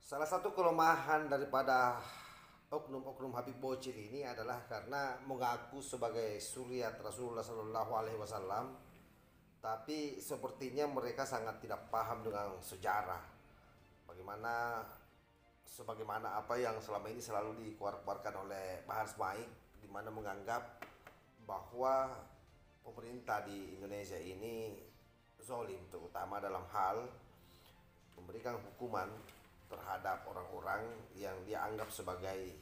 Salah satu kelemahan daripada oknum-oknum Habib Bocil ini adalah karena mengaku sebagai suriat Rasulullah Shallallahu Alaihi Wasallam, tapi sepertinya mereka sangat tidak paham dengan sejarah. Bagaimana sebagaimana apa yang selama ini selalu dikeluarkan oleh Bahar Smaik, di mana menganggap bahwa pemerintah di Indonesia ini zolim, terutama dalam hal memberikan hukuman terhadap orang-orang yang dia anggap sebagai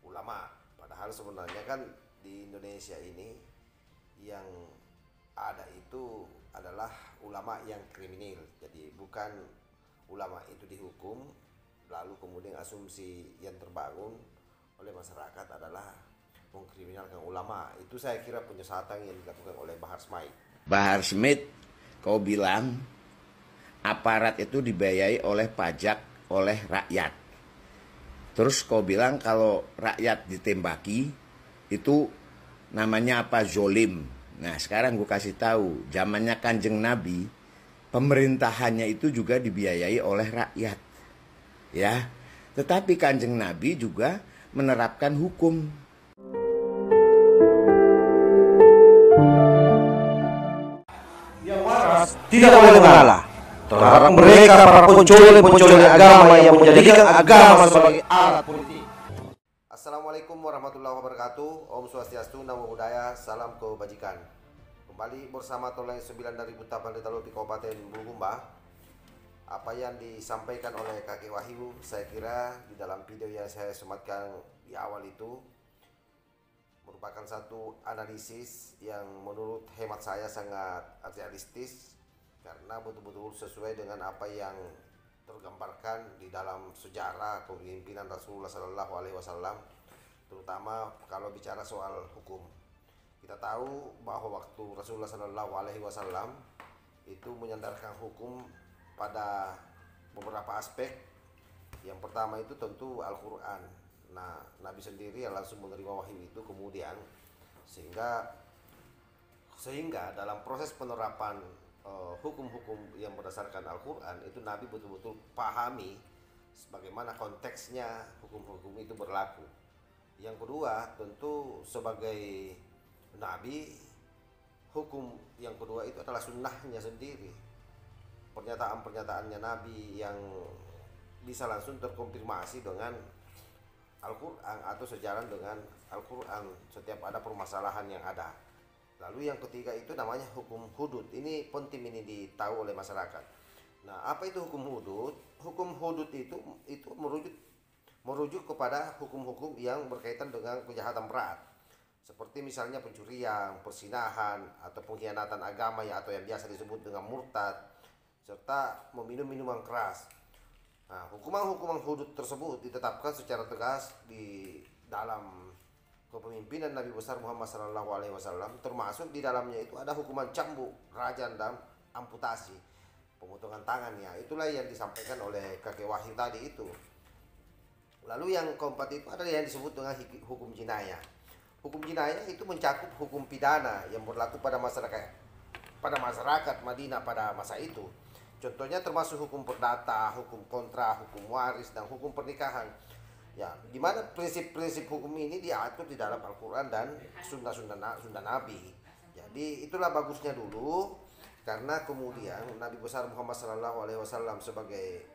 ulama. Padahal sebenarnya kan di Indonesia ini yang ada itu adalah ulama yang kriminal. Jadi bukan ulama itu dihukum, lalu kemudian asumsi yang terbangun oleh masyarakat adalah mengkriminalkan ulama. Itu saya kira penyesatan yang dilakukan oleh Bahar Smaik. Bahar Smith, kau bilang aparat itu dibiayai oleh pajak oleh rakyat. Terus kau bilang kalau rakyat ditembaki itu namanya apa? Zolim. Nah sekarang gue kasih tahu, zamannya Kanjeng Nabi pemerintahannya itu juga dibiayai oleh rakyat, ya. Tetapi Kanjeng Nabi juga menerapkan hukum. Yang waras tidak boleh mengalah terhadap mereka para pencuri agama yang menjadikan agama sebagai alat politik. Assalamualaikum warahmatullahi wabarakatuh. Om Swastiastu, Namo Buddhaya, salam kebajikan. Kembali bersama Toleng 9 dari Buntapan di Talupi Kabupaten Bulukumba. Apa yang disampaikan oleh Kakek Wahyu, saya kira di dalam video yang saya sematkan di awal itu merupakan satu analisis yang menurut hemat saya sangat realistis, karena betul-betul sesuai dengan apa yang tergambarkan di dalam sejarah kepemimpinan Rasulullah Shallallahu Alaihi Wasallam, terutama kalau bicara soal hukum. Kita tahu bahwa waktu Rasulullah Shallallahu Alaihi Wasallam itu menyandarkan hukum pada beberapa aspek. Yang pertama itu tentu Al-Quran. Nah, Nabi sendiri yang langsung menerima wahyu itu kemudian sehingga dalam proses penerapan hukum-hukum yang berdasarkan Al-Quran itu Nabi betul-betul pahami bagaimana konteksnya hukum-hukum itu berlaku. Yang kedua tentu sebagai Nabi, hukum yang kedua itu adalah sunnahnya sendiri, pernyataan-pernyataannya Nabi yang bisa langsung terkonfirmasi dengan Al-Quran atau sejalan dengan Al-Quran setiap ada permasalahan yang ada. Lalu yang ketiga itu namanya hukum hudud. Ini penting, ini ditahu oleh masyarakat. Nah, apa itu hukum hudud? Hukum hudud itu merujuk kepada hukum-hukum yang berkaitan dengan kejahatan berat, seperti misalnya pencurian, persinahan, atau pengkhianatan agama atau yang biasa disebut dengan murtad, serta meminum minuman keras. Nah, hukuman-hukuman hudud tersebut ditetapkan secara tegas di dalam kepemimpinan Nabi besar Muhammad Sallallahu Alaihi Wasallam, termasuk di dalamnya itu ada hukuman cambuk, rajam, dan amputasi, pemotongan tangannya. Itulah yang disampaikan oleh Kakek Wahyu tadi itu. Lalu yang keempat itu ada yang disebut dengan hukum jinayah. Hukum jinayah itu mencakup hukum pidana yang berlaku pada masyarakat Madinah pada masa itu. Contohnya termasuk hukum perdata, hukum kontra, hukum waris, dan hukum pernikahan. Ya, di mana prinsip-prinsip hukum ini diatur di dalam Al-Quran dan sunnah Nabi. Jadi itulah bagusnya dulu, karena kemudian Nabi besar Muhammad Sallallahu Alaihi Wasallam sebagai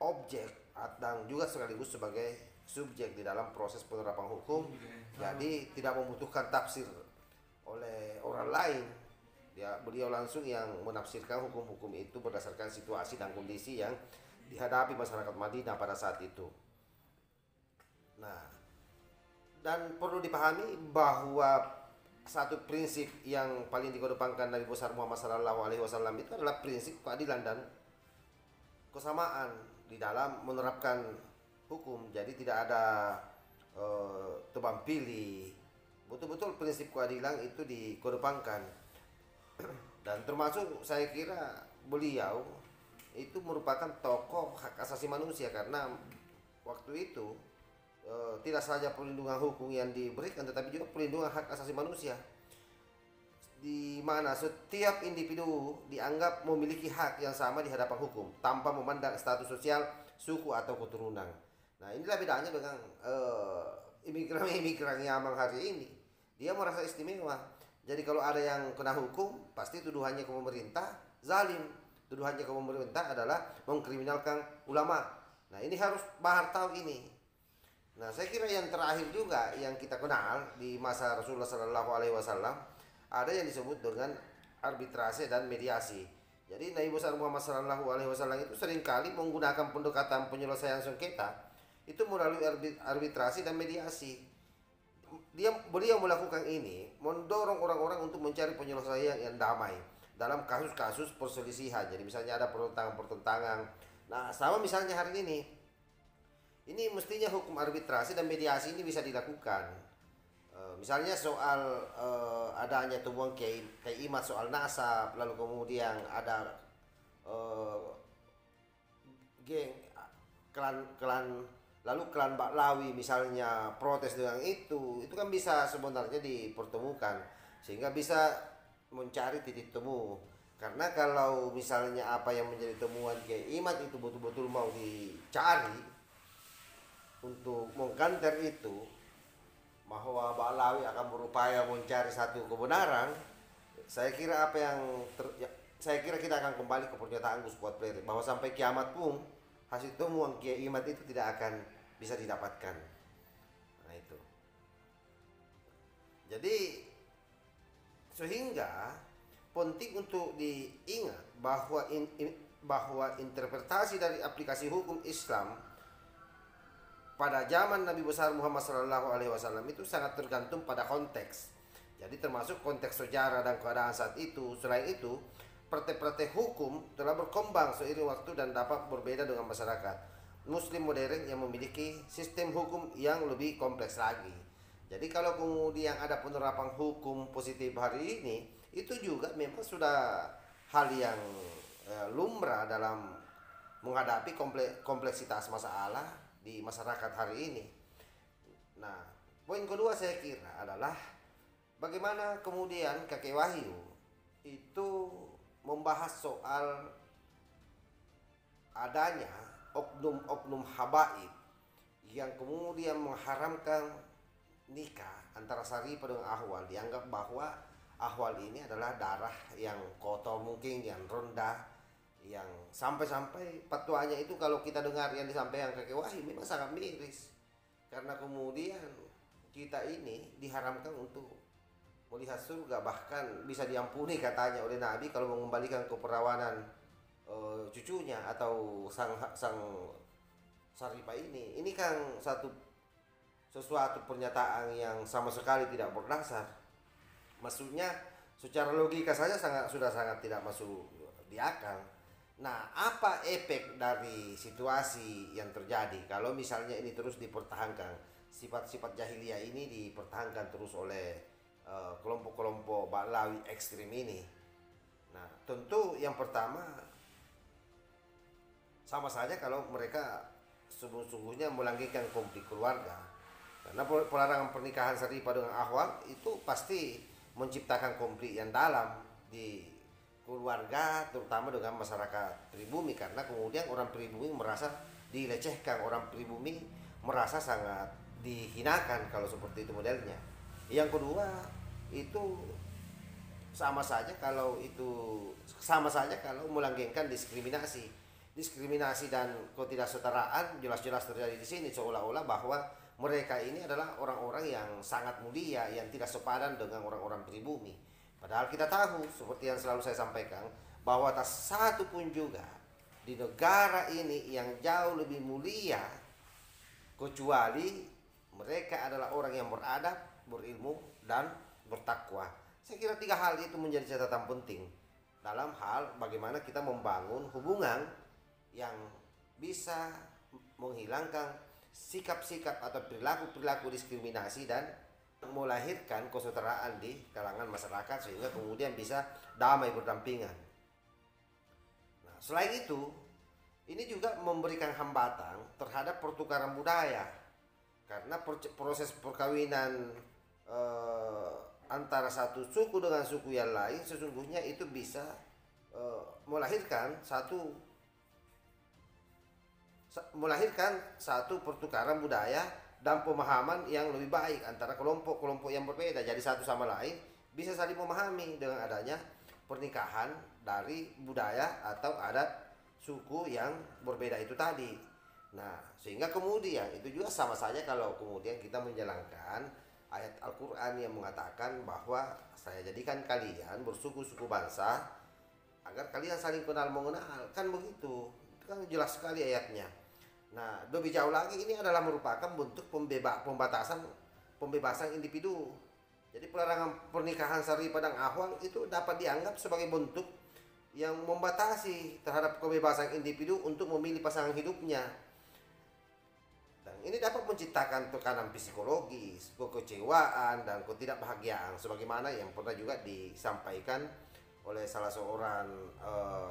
objek dan juga sekaligus sebagai subjek di dalam proses penerapan hukum, jadi tidak membutuhkan tafsir oleh orang lain. Ya, beliau langsung yang menafsirkan hukum-hukum itu berdasarkan situasi dan kondisi yang dihadapi masyarakat Madinah pada saat itu. Nah, dan perlu dipahami bahwa satu prinsip yang paling dikedepankan Nabi besar Muhammad Sallallahu Alaihi Wasallam itu adalah prinsip keadilan dan kesamaan di dalam menerapkan hukum. Jadi tidak ada tebang pilih. Betul-betul prinsip keadilan itu dikedepankan. Dan termasuk saya kira beliau itu merupakan tokoh hak asasi manusia, karena waktu itu tidak saja perlindungan hukum yang diberikan, tetapi juga perlindungan hak asasi manusia, di mana setiap individu dianggap memiliki hak yang sama di hadapan hukum tanpa memandang status sosial, suku atau keturunan. Nah, inilah bedanya dengan imigran-imigran Yaman hari ini. Dia merasa istimewa. Jadi kalau ada yang kena hukum, pasti tuduhannya ke pemerintah zalim. Tuduhannya ke pemerintah adalah mengkriminalkan ulama. Nah, ini harus bahar tahu ini. Nah, saya kira yang terakhir juga yang kita kenal di masa Rasulullah Sallallahu Alaihi Wasallam ada yang disebut dengan arbitrase dan mediasi. Jadi Nabi besar Muhammad Sallallahu Alaihi Wasallam itu seringkali menggunakan pendekatan penyelesaian sengketa itu melalui arbitrasi dan mediasi. Beliau melakukan ini mendorong orang-orang untuk mencari penyelesaian yang damai dalam kasus-kasus perselisihan. Jadi misalnya ada pertentangan. Nah, sama misalnya hari ini mestinya hukum arbitrasi dan mediasi ini bisa dilakukan. Misalnya soal adanya temuan Kiai Imad soal nasab, lalu kemudian ada geng klan Baklawi misalnya protes dengan itu kan bisa sebenarnya dipertemukan sehingga bisa mencari titik temu. Karena kalau misalnya apa yang menjadi temuan Kiai Imad itu betul-betul mau dicari untuk mengkanter itu bahwa Baklawi akan berupaya mencari satu kebenaran, saya kira saya kira kita akan kembali ke pernyataan Gus Kuat Pleret bahwa sampai kiamat pun hasil temuan Kiai Imad itu tidak akan bisa didapatkan. Nah itu. Jadi sehingga penting untuk diingat bahwa interpretasi dari aplikasi hukum Islam pada zaman Nabi besar Muhammad Sallallahu Alaihi Wasallam itu sangat tergantung pada konteks. Jadi termasuk konteks sejarah dan keadaan saat itu. Selain itu, praktek-praktek hukum telah berkembang seiring waktu dan dapat berbeda dengan masyarakat Muslim modern yang memiliki sistem hukum yang lebih kompleks lagi. Jadi kalau kemudian ada penerapan hukum positif hari ini, itu juga memang sudah hal yang lumrah dalam menghadapi kompleksitas masalah di masyarakat hari ini. Nah, poin kedua saya kira adalah bagaimana kemudian Kakek Wahyu itu membahas soal adanya oknum-oknum habaib yang kemudian mengharamkan nikah antara Syarifah dengan Ahwal. Dianggap bahwa Ahwal ini adalah darah yang kotor mungkin, yang rendah, yang sampai-sampai fatwanya itu kalau kita dengar yang disampaikan Kakek Wahyu memang sangat miris. Karena kemudian kita ini diharamkan untuk melihat surga, bahkan bisa diampuni katanya oleh Nabi kalau mengembalikan keperawanan cucunya atau sang Syarifah ini. Ini kan sesuatu pernyataan yang sama sekali tidak berdasar. Maksudnya secara logika saja sudah sangat tidak masuk di akal. Nah, apa efek dari situasi yang terjadi kalau misalnya ini terus dipertahankan, sifat-sifat jahiliyah ini dipertahankan terus oleh kelompok-kelompok Baklawi ekstrim ini? Nah, tentu yang pertama sama saja kalau mereka sungguh-sungguhnya melanggengkan konflik keluarga. Karena pelarangan pernikahan Syarifah dengan Ahwal itu pasti menciptakan konflik yang dalam di keluarga, terutama dengan masyarakat pribumi, karena kemudian orang pribumi merasa dilecehkan, orang pribumi merasa sangat dihinakan kalau seperti itu modelnya. Yang kedua, itu sama saja kalau melanggengkan diskriminasi dan ketidaksetaraan jelas-jelas terjadi di sini, seolah-olah bahwa mereka ini adalah orang-orang yang sangat mulia yang tidak sepadan dengan orang-orang pribumi. Padahal kita tahu, seperti yang selalu saya sampaikan, bahwa tak satu pun juga di negara ini yang jauh lebih mulia kecuali mereka adalah orang yang beradab, berilmu, dan bertakwa. Saya kira 3 hal itu menjadi catatan penting dalam hal bagaimana kita membangun hubungan yang bisa menghilangkan sikap-sikap atau perilaku-perilaku diskriminasi dan melahirkan kesetaraan di kalangan masyarakat sehingga kemudian bisa damai berdampingan. Nah, selain itu, ini juga memberikan hambatan terhadap pertukaran budaya karena proses perkawinan antara satu suku dengan suku yang lain sesungguhnya itu bisa melahirkan satu melahirkan satu pertukaran budaya dan pemahaman yang lebih baik antara kelompok-kelompok yang berbeda. Jadi satu sama lain bisa saling memahami dengan adanya pernikahan dari budaya atau adat suku yang berbeda itu tadi. Nah, sehingga kemudian itu juga sama saja kalau kemudian kita menjalankan ayat Al-Quran yang mengatakan bahwa saya jadikan kalian bersuku-suku bangsa agar kalian saling kenal mengenal, kan begitu. Itu kan jelas sekali ayatnya. Nah, lebih jauh lagi ini adalah merupakan bentuk pembebasan individu. Jadi pelarangan pernikahan syar'i padang ahwal itu dapat dianggap sebagai bentuk yang membatasi terhadap kebebasan individu untuk memilih pasangan hidupnya. Dan ini dapat menciptakan tekanan psikologis, kekecewaan, dan ketidakbahagiaan sebagaimana yang pernah juga disampaikan oleh salah seorang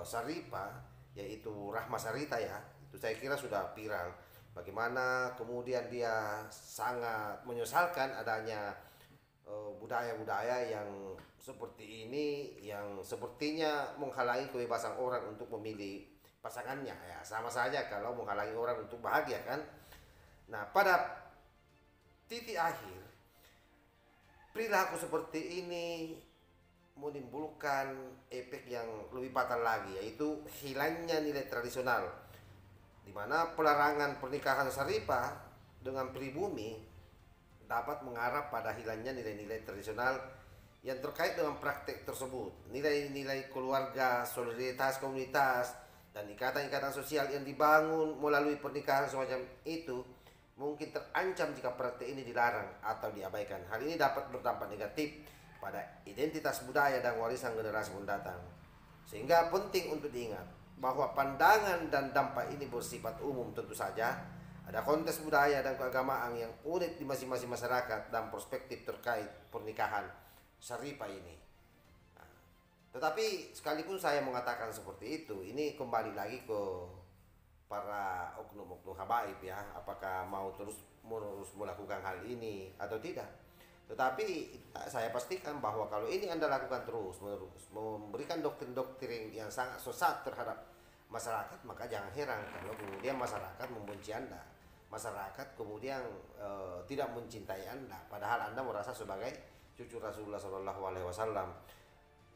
syarifah, yaitu Rahma Sarita ya. Itu saya kira sudah viral. Bagaimana kemudian dia sangat menyesalkan adanya budaya-budaya yang seperti ini, yang sepertinya menghalangi kebebasan orang untuk memilih pasangannya ya. Sama saja kalau menghalangi orang untuk bahagia kan. Nah, pada titik akhir perilaku seperti ini menimbulkan efek yang lebih fatal lagi, yaitu hilangnya nilai tradisional, di mana pelarangan pernikahan syarifah dengan pribumi dapat mengarah pada hilangnya nilai-nilai tradisional yang terkait dengan praktek tersebut. Nilai-nilai keluarga, solidaritas komunitas, dan ikatan-ikatan sosial yang dibangun melalui pernikahan semacam itu mungkin terancam jika praktek ini dilarang atau diabaikan. Hal ini dapat berdampak negatif pada identitas budaya dan warisan generasi mendatang. Sehingga penting untuk diingat bahwa pandangan dan dampak ini bersifat umum. Tentu saja ada konteks budaya dan keagamaan yang unik di masing-masing masyarakat dan perspektif terkait pernikahan syarifah ini. Nah, tetapi sekalipun saya mengatakan seperti itu, ini kembali lagi ke para oknum-oknum habaib ya, apakah mau terus melakukan hal ini atau tidak. Tetapi saya pastikan bahwa kalau ini Anda lakukan terus-menerus, memberikan doktrin-doktrin yang sangat sesat terhadap masyarakat, maka jangan heran kalau kemudian masyarakat membenci Anda. Masyarakat kemudian tidak mencintai Anda, padahal Anda merasa sebagai cucu Rasulullah SAW.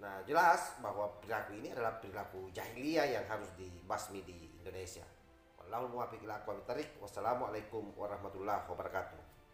Nah, jelas bahwa perilaku ini adalah perilaku jahiliyah yang harus dibasmi di Indonesia. Wallahul muwaffiq ila aqwamit thariq. Wassalamualaikum warahmatullahi wabarakatuh.